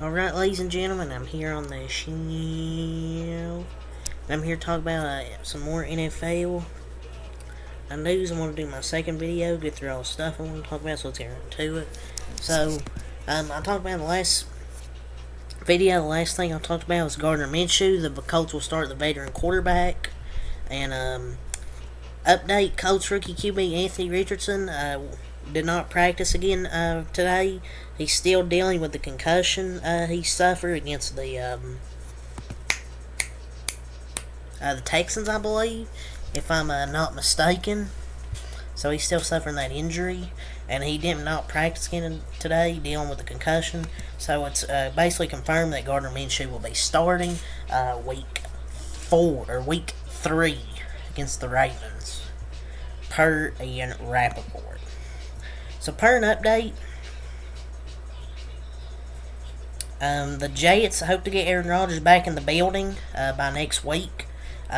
Alright, ladies and gentlemen, I'm here on the show. I'm here to talk about some more NFL news. I'm going to do my second video, get through all the stuff I want to talk about, so let's get into it. So, I talked about in the last video, the last thing I talked about was Gardner Minshew. The Colts will start the veteran quarterback. And, update, Colts rookie QB Anthony Richardson did not practice again today. He's still dealing with the concussion he suffered against the Texans, I believe, if I'm not mistaken. So he's still suffering that injury, and he did not practice again today, dealing with the concussion. So it's basically confirmed that Gardner Minshew will be starting week 3 against the Ravens, per Ian Rappaport. So per an update, the Jets hope to get Aaron Rodgers back in the building by next week.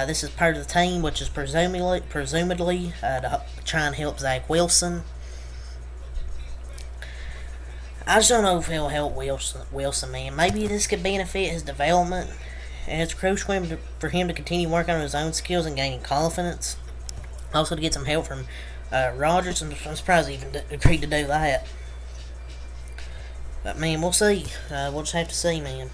This is part of the team, which is presumably to try and help Zach Wilson. I just don't know if he'll help Wilson, man. Maybe this could benefit his development, and it's crucial for him to continue working on his own skills and gaining confidence. Also to get some help from Rodgers, and I'm surprised he even agreed to do that. But man, we'll see. We'll just have to see, man,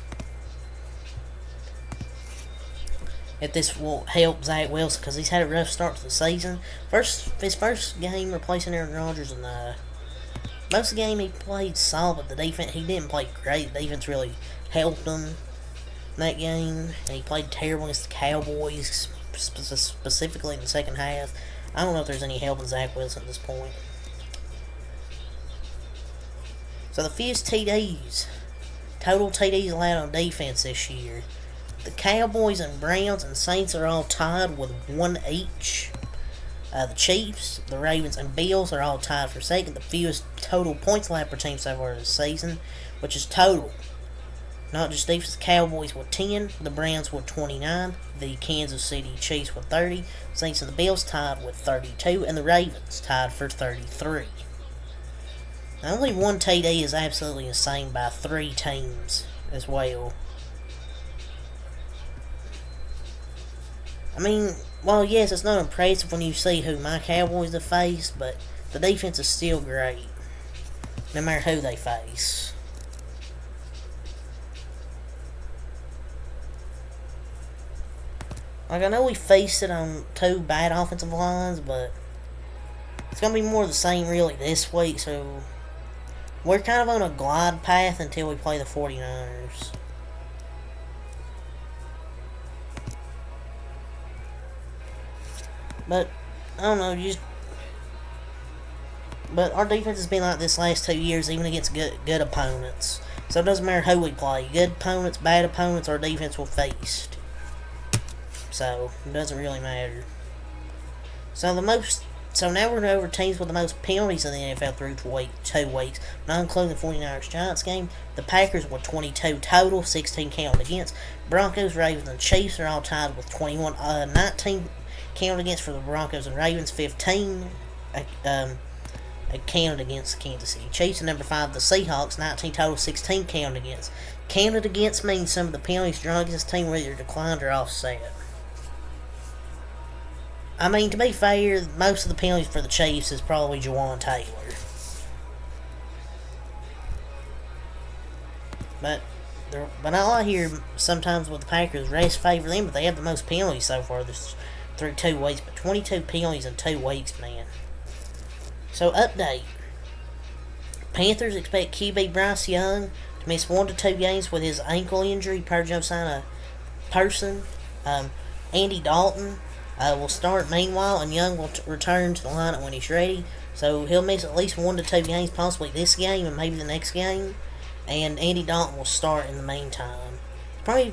if this will help Zach Wilson, because he's had a rough start to the season. His first game replacing Aaron Rodgers, and most of the game he played solid. The defense, he didn't play great. The defense really helped him in that game, and he played terrible against the Cowboys, specifically in the second half. I don't know if there's any help in Zach Wilson at this point. So the fewest total TDs allowed on defense this year. The Cowboys and Browns and Saints are all tied with 1 each. The Chiefs, the Ravens, and Bills are all tied for second. The fewest total points allowed per team so far this season, which is total, not just defense. The Cowboys with 10, the Browns with 29, the Kansas City Chiefs with 30, Saints and the Bills tied with 32, and the Ravens tied for 33. Now, only one TD is absolutely insane by 3 teams as well. I mean, well, yes, it's not impressive when you see who my Cowboys have faced, but the defense is still great, no matter who they face. Like, I know we faced it on 2 bad offensive lines, but it's going to be more of the same, really, this week, so we're kind of on a glide path until we play the 49ers. But, I don't know, but our defense has been like this last 2 years, even against good opponents. So it doesn't matter who we play. Good opponents, bad opponents, our defense will face. So, it doesn't really matter. So now we're over teams with the most penalties in the NFL through 2 weeks, not including the 49ers-Giants game. The Packers with 22 total, 16 counted against. Broncos, Ravens, and Chiefs are all tied with 21. 19 counted against for the Broncos and Ravens, 15 counted against the Kansas City Chiefs. And number 5, the Seahawks, 19 total, 16 counted against. Counted against means some of the penalties drawn against the team were either declined or offset. I mean, to be fair, most of the penalties for the Chiefs is probably Jawan Taylor. But all I hear sometimes with the Packers, refs favor them, but they have the most penalties so far through 2 weeks. But 22 penalties in 2 weeks, man. So, update. Panthers expect QB Bryce Young to miss 1 to 2 games with his ankle injury, per Josiah Person. Andy Dalton will start meanwhile, and Young will return to the lineup when he's ready. So he'll miss at least 1 to 2 games, possibly this game and maybe the next game. And Andy Dalton will start in the meantime. Probably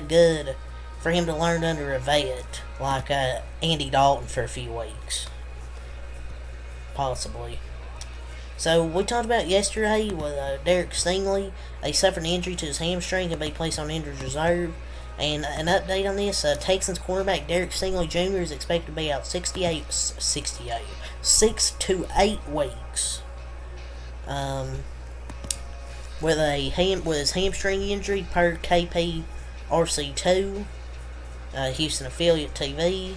good for him to learn under a vet like Andy Dalton for a few weeks, possibly. So we talked about yesterday with Derek Stingley. He suffered an injury to his hamstring and be placed on injured reserve. And an update on this, Texans quarterback Derek Stingley Jr. is expected to be out 6 to 8 weeks. with his hamstring injury per KPRC2, Houston affiliate TV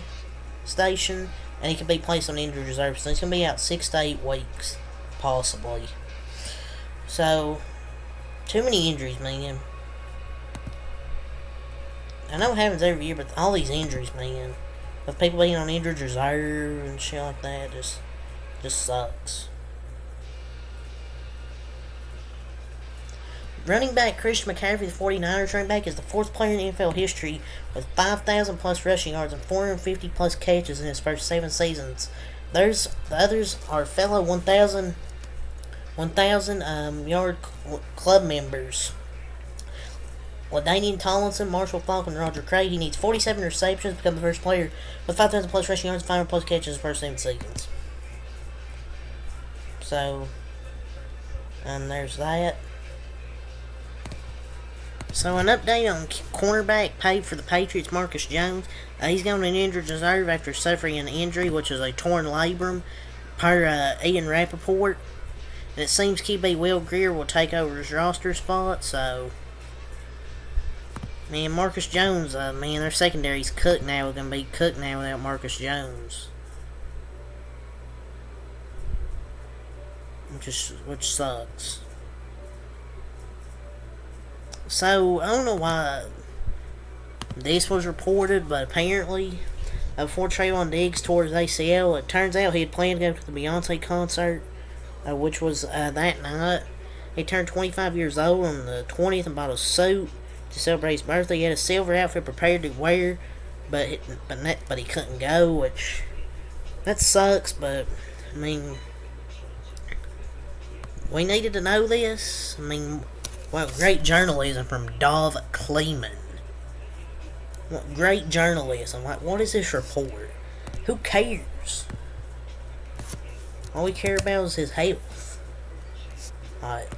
station, and he can be placed on injured reserve. So he's going to be out 6 to 8 weeks, possibly. So, too many injuries, man. I know it happens every year, but all these injuries, man, with people being on injured reserve and shit like that, just sucks. Running back Christian McCaffrey, the 49ers running back, is the 4th player in NFL history with 5,000 plus rushing yards and 450 plus catches in his first 7 seasons. The others are fellow 1,000 yard club members: LaDainian Tomlinson, Marshall Faulk, and Roger Craig. He needs 47 receptions to become the first player with 5,000 plus rushing yards and 500 plus catches in his first 7 seasons. So, and there's that. So, an update on cornerback paid for the Patriots, Marcus Jones. He's going in injured reserve after suffering an injury, which is a torn labrum, per Ian Rappaport. And it seems QB Will Grier will take over his roster spot, so... Man, Marcus Jones, man, their secondary's cooked now. We're going to be cooked now without Marcus Jones. Which sucks. So, I don't know why this was reported, but apparently, before Trayvon Diggs tore his ACL, it turns out he had planned to go to the Beyonce concert, which was that night. He turned 25 years old on the 20th and bought a suit to celebrate his birthday. He had a silver outfit prepared to wear, but he couldn't go, which, that sucks, but, I mean, we needed to know this. I mean, well, great journalism from Dov Kleeman. What great journalism. Like, what is this report? Who cares? All we care about is his health. Like,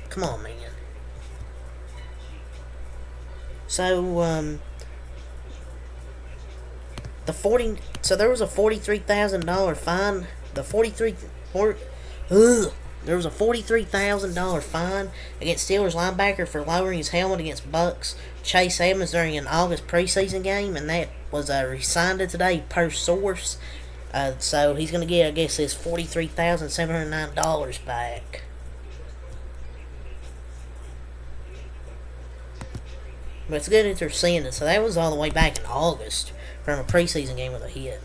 come on, man. So, there was a $43,000 fine. There was a $43,000 fine against Steelers linebacker for lowering his helmet against Bucks Chase Edmonds during an August preseason game, and that was rescinded today per source. So he's going to get, I guess, his $43,709 back. But it's good that they're seeing it. So that was all the way back in August from a preseason game with a hit.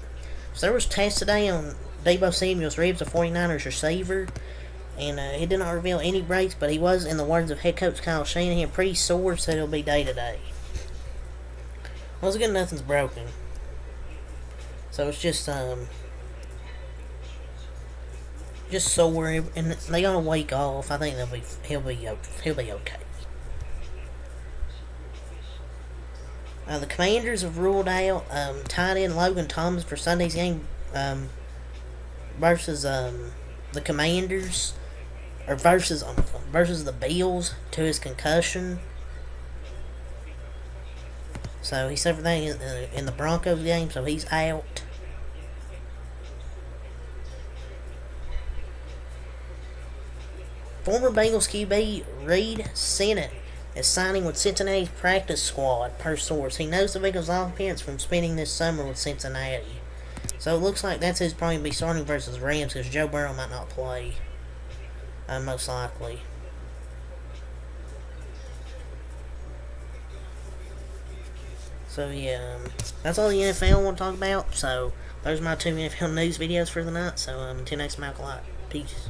So there was tests today on Deebo Samuel's ribs, a 49ers receiver. And he did not reveal any breaks, but he was, in the words of head coach Kyle Shanahan, pretty sore, said he'll be day-to-day. Well, it's good nothing's broken. So it's just sore, and they got a week off. I think he'll be okay. The Commanders have ruled out tight end Logan Thomas for Sunday's game versus the Commanders, or versus the Bills, to his concussion. So he suffered that in the Broncos game, so he's out. Former Bengals QB Reed Sinnett is signing with Cincinnati's practice squad, per source. He knows the Bengals offense from spending this summer with Cincinnati. So it looks like that's who's probably be starting versus Rams, because Joe Burrow might not play. Most likely. So yeah, that's all the NFL I want to talk about. So those are my 2 NFL news videos for the night. So until next time, Michael, peace.